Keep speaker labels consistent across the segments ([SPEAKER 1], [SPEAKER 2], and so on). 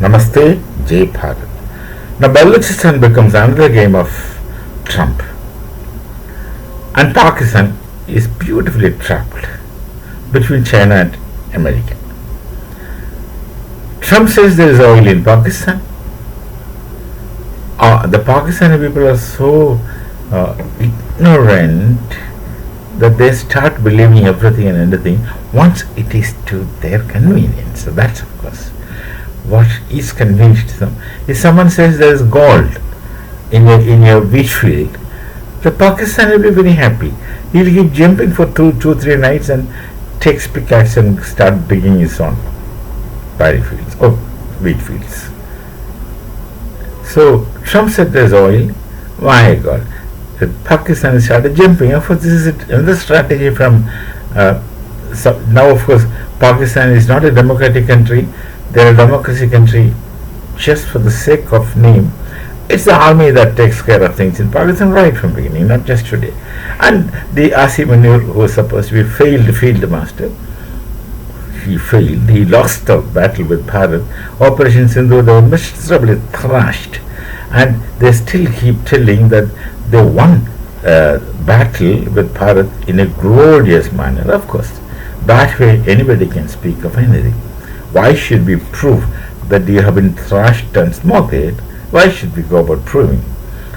[SPEAKER 1] Namaste, Jai Bharat. Now, Baluchistan becomes another game of Trump, and Pakistan is beautifully trapped between China and America. Trump says there is oil in Pakistan. The Pakistani people are so ignorant that they start believing everything and anything once it is to their convenience. So that's, of course, what is convenient to them. If someone says there is gold in your wheat field, the Pakistani will be very happy. He'll keep jumping for two, 3 nights and takes pickaxe and start digging his own paddy fields or wheat fields. So Trump said there's oil. My God, the Pakistan started jumping. Of course, this is another strategy from now. Of course, Pakistan is not a democratic country. They're a democracy country just for the sake of name. It's the army that takes care of things in Pakistan right from the beginning, not just today. And the Asim Munir, who was supposed to be failed field master, he failed. He lost the battle with Bharat. Operation Sindhu, they were miserably thrashed, and they still keep telling that they won battle with Bharat in a glorious manner. Of course, that way anybody can speak of anything. Why should we prove that you have been thrashed and smoked? Why should we go about proving?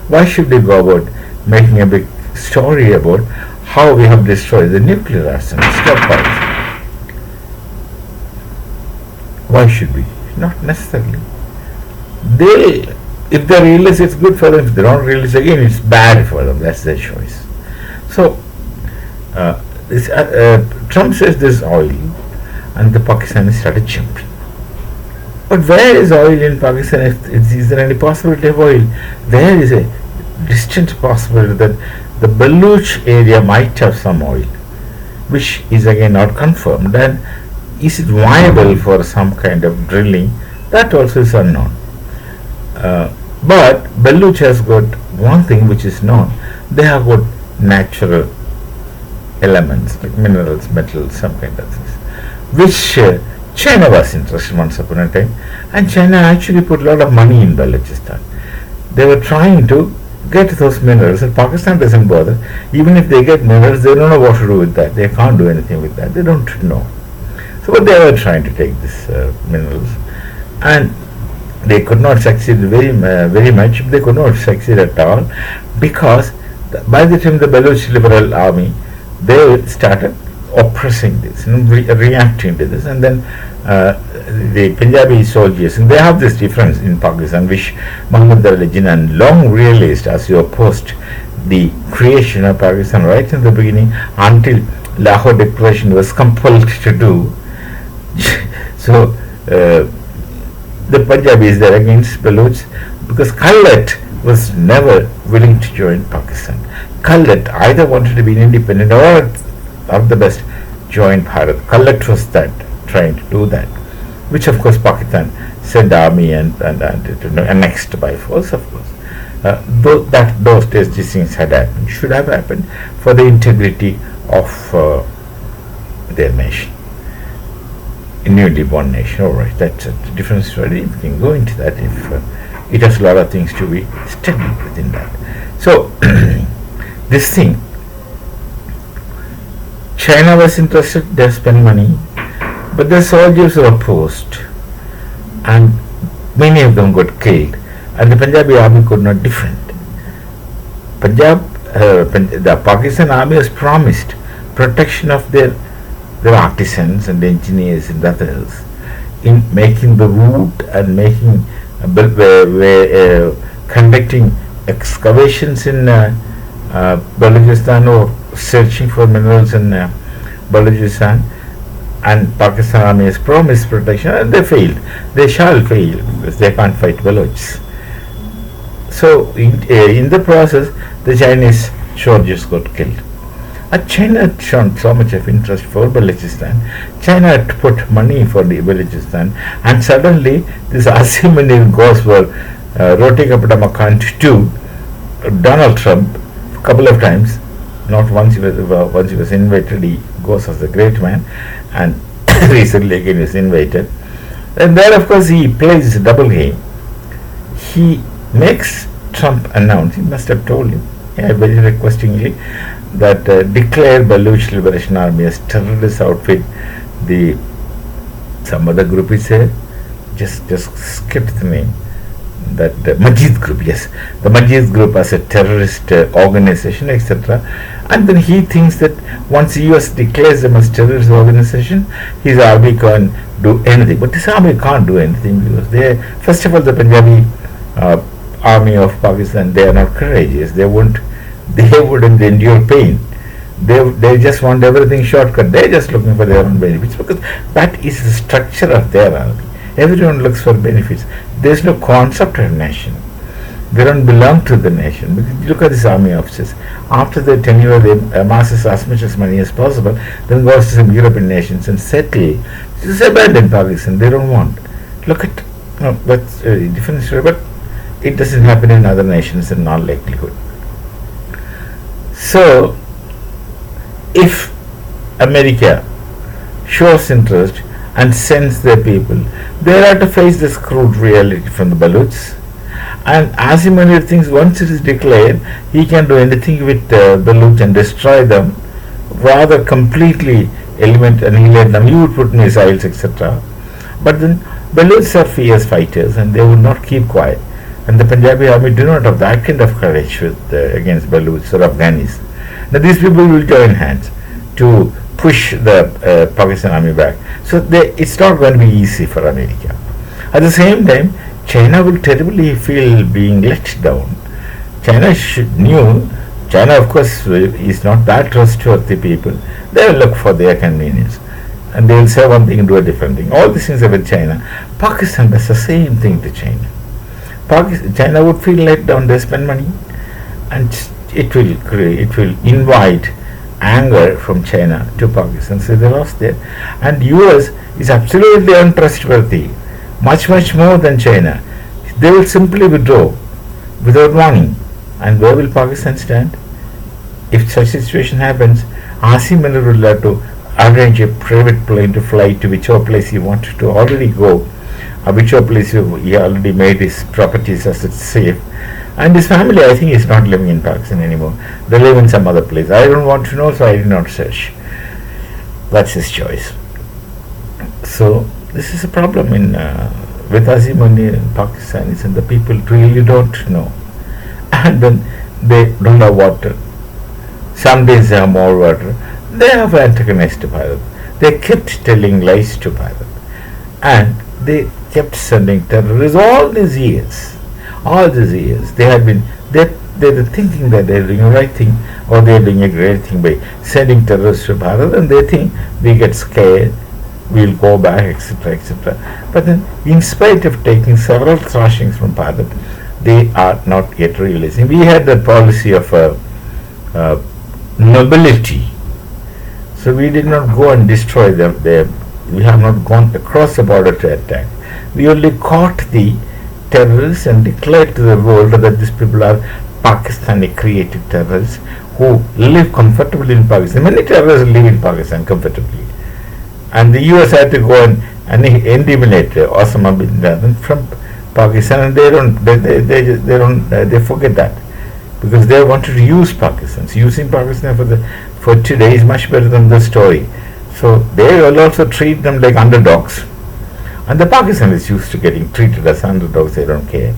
[SPEAKER 1] Why should we go about making a big story about how we have destroyed the nuclear arsenal? Why should we? Not necessarily. If they realize it's good for them, if they don't realize again, it's bad for them. That's their choice. So, Trump says there's oil, and the Pakistanis started jumping. But where is oil in Pakistan? Is there any possibility of oil? There is a distant possibility that the Baluch area might have some oil, which is again not confirmed. And is it viable for some kind of drilling? That also is unknown. But Baluch has got one thing which is known. They have got natural elements like minerals, metals, some kind of things, which China was interested once upon a time, and China actually put a lot of money in Baluchistan. They were trying to get those minerals, and Pakistan doesn't bother. Even if they get minerals, they don't know what to do with that. They can't do anything with that. They don't know. So, but they were trying to take these minerals, and they could not succeed very much. They could not succeed at all, because by the time the Baluch Liberal Army, they started oppressing this and reacting to this, and then the Punjabi soldiers, and they have this difference in Pakistan, which Muhammad Ali Jinnah long realized as he opposed the creation of Pakistan right in the beginning until Lahore Declaration was compelled to do. So the Punjabis are against Baluch because Khalat was never willing to join Pakistan. Khalat either wanted to be independent or the best joined Bharat. Khalat was that trying to do that, which of course Pakistan sent army and annexed by force, of course. Those days these things had happened, should have happened for the integrity of their nation, a newly born nation. Alright, that's a different story. We can go into that if it has a lot of things to be studied within that. So this thing, China was interested, they spent money, but the soldiers were opposed, and many of them got killed, and the Punjabi army could not defend. The Pakistan army was promised protection of their artisans and engineers and others in making the route and making conducting excavations in Baluchistan or searching for minerals in Baluchistan, and Pakistan army has promised protection, and they failed. They shall fail because they can't fight Baluchs. So in the process, the Chinese soldiers got killed. China had shown so much of interest for Baluchistan. China had put money for the Baluchistan, and suddenly this Asim Munir goes for Roti Kapda Makan to Donald Trump a couple of times. Not once he was invited, he goes as a great man, and recently again is invited. And there, of course, he plays double game. He makes Trump announce, he must have told him, very requestingly, that declare Baluch Liberation Army as terrorist outfit. The some other group is there, just skipped the name. That Majid group, yes, the Majid group as a terrorist organization, etc. And then he thinks that once the US declares them as terrorist organization, his army can do anything. But this army can't do anything because they, first of all, the Punjabi army of Pakistan, they are not courageous. They wouldn't endure pain. They just want everything shortcut. They're just looking for their own benefits because that is the structure of their army. Everyone looks for benefits. There's no concept of nation. They don't belong to the nation. Because look at these army officers. After their tenure, they amasses as much as money as possible, then goes to some European nations and settle. Just abandon Pakistan. They don't want. Look at, that's a different story, but it doesn't happen in other nations in all likelihood. So, if America shows interest and sends their people, they have to face this crude reality from the Baluchs. And Asim Munir thinks once it is declared, he can do anything with Baluch and destroy them, rather completely annihilate them. He would put missiles, etc. But then Baluchs are fierce fighters and they would not keep quiet. And the Punjabi army do not have that kind of courage against Baluchs or Afghanis. Now these people will join hands to push the Pakistan army back. So it's not going to be easy for America. At the same time, China will terribly feel being let down. China of course is not that trustworthy people. They will look for their convenience. And they will say one thing and do a different thing. All these things are with China. Pakistan does the same thing to China. China would feel let down. They spend money, and it will invite anger from China to Pakistan. So they lost there. And US is absolutely untrustworthy, much more than China. They will simply withdraw without warning. And where will Pakistan stand? If such situation happens, Asim Munir will have to arrange a private plane to fly to whichever place he wanted to already go, whichever place he already made his properties as it's safe. And his family, I think, is not living in Pakistan anymore. They live in some other place. I don't want to know, so I did not search. That's his choice. So this is a problem with Asim Munir in Pakistan, and the people really don't know. And then they don't have water. Some days they have more water. They have antagonized Bharat. They kept telling lies to Bharat. And they kept sending terrorists all these years. They had been they're thinking that they're doing the right thing or they're doing a great thing by sending terrorists to Bharat, and they think we get scared, we'll go back, etc. But then, in spite of taking several thrashings from Bharat, they are not yet realizing. We had the policy of nobility. So we did not go and destroy them. We have not gone across the border to attack. We only caught the terrorists and declared to the world that these people are Pakistani created terrorists who live comfortably in Pakistan. Many terrorists live in Pakistan comfortably. And the US had to go and eliminate Osama bin Laden from Pakistan, and they forget that because they wanted to use Pakistan. So using Pakistan for today is much better than the story. So they will also treat them like underdogs. And the Pakistan is used to getting treated as underdogs. They don't care.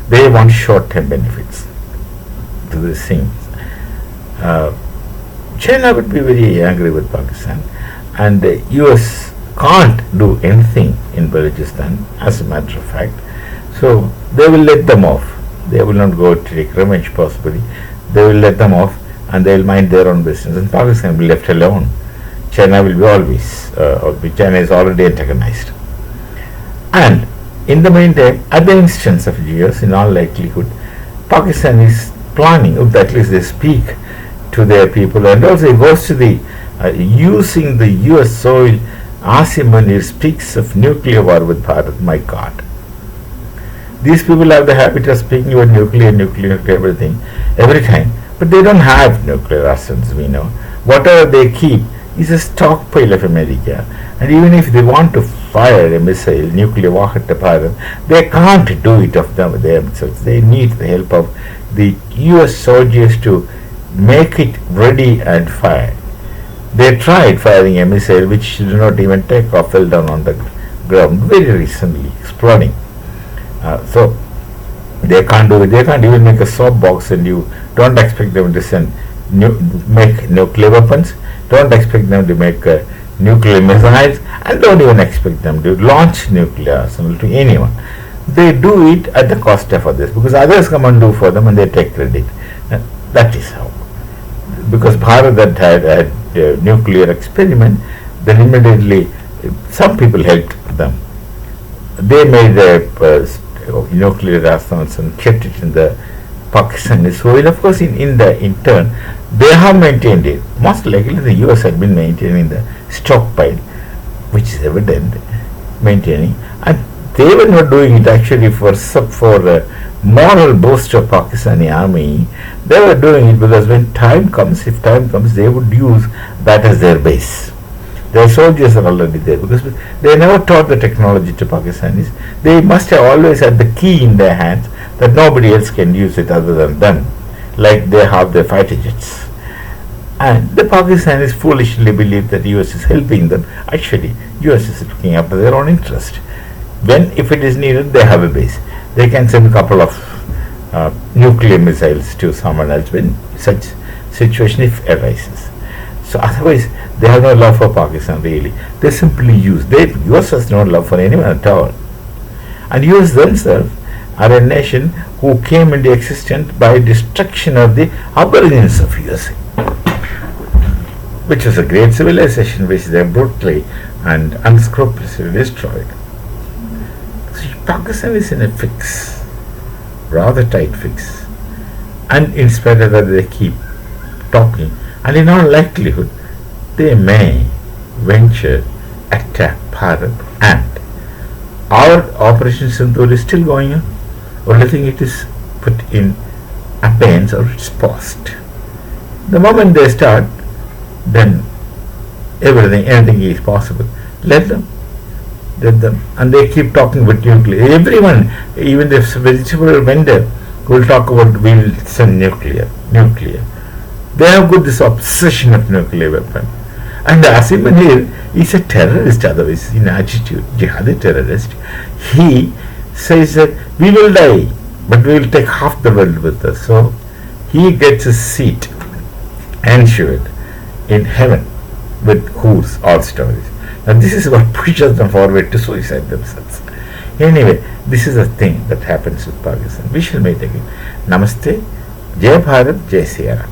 [SPEAKER 1] They want short-term benefits to these things. China would be very angry with Pakistan, and the US can't do anything in Baluchistan, as a matter of fact. So they will let them off. They will not go to take revenge possibly. They will let them off and they will mind their own business, and Pakistan will be left alone. China will be always, China is already antagonized. And in the meantime, at the instance of US, in all likelihood, Pakistan is planning, at least they speak to their people, and also it goes to the using the US soil. Asim Munir speaks of nuclear war with Bharat. My God. These people have the habit of speaking about nuclear, everything, every time. But they don't have nuclear arsenals, we know. Whatever they keep is a stockpile of America. And even if they want to fire a missile, nuclear warhead to Bharat, they can't do it of themselves. They need the help of the US soldiers to make it ready and fire. They tried firing a missile which did not even take off, fell down on the ground very recently, exploding. So they can't do it. They can't even make a soap box, and you don't expect them to make nuclear weapons. Don't expect them to make nuclear missiles, and don't even expect them to launch nuclear arsenal to anyone. They do it at the cost of others, because others come and do for them and they take credit. That is how. Because Bharat had a nuclear experiment, then immediately some people helped them. They made nuclear arsenals and kept it in the Pakistani soil. Of course, in turn, they have maintained it. Most likely, the US had been maintaining the stockpile, which is evident, maintaining, and they were not doing it actually for moral boost of Pakistani army. They were doing it because when time comes, if time comes, they would use that as their base. Their soldiers are already there, because they never taught the technology to Pakistanis. They must have always had the key in their hands that nobody else can use it other than them, like they have their fighter jets. And the Pakistanis foolishly believe that US is helping them. Actually, US is looking after their own interest. If it is needed, they have a base. They can send a couple of nuclear missiles to someone else when such situation if arises. So otherwise, they have no love for Pakistan really. They simply use. US has no love for anyone at all. And US themselves are a nation who came into existence by destruction of the aborigines of USA, which was a great civilization which they brutally and unscrupulously destroyed. So Pakistan is in a fix, rather tight fix, and in spite of that they keep talking, and in all likelihood they may venture attack Bharat, and our Operation Sindoor is still going on. Only thing it is put in abeyance, or it's paused. The moment they start, then anything is possible. Let them, and they keep talking about nuclear. Everyone, even the vegetable vendor, will talk about we'll send nuclear. They have got this obsession of nuclear weapon. And Asim here is a terrorist, otherwise in attitude, jihadi terrorist. He says that we will die, but we will take half the world with us. So he gets a seat ensured in heaven with whose all stories. Now this is what pushes them forward to suicide themselves. Anyway, this is a thing that happens with Pakistan. We shall meet again. Namaste. Jai Bharat, Jai Siya Ram.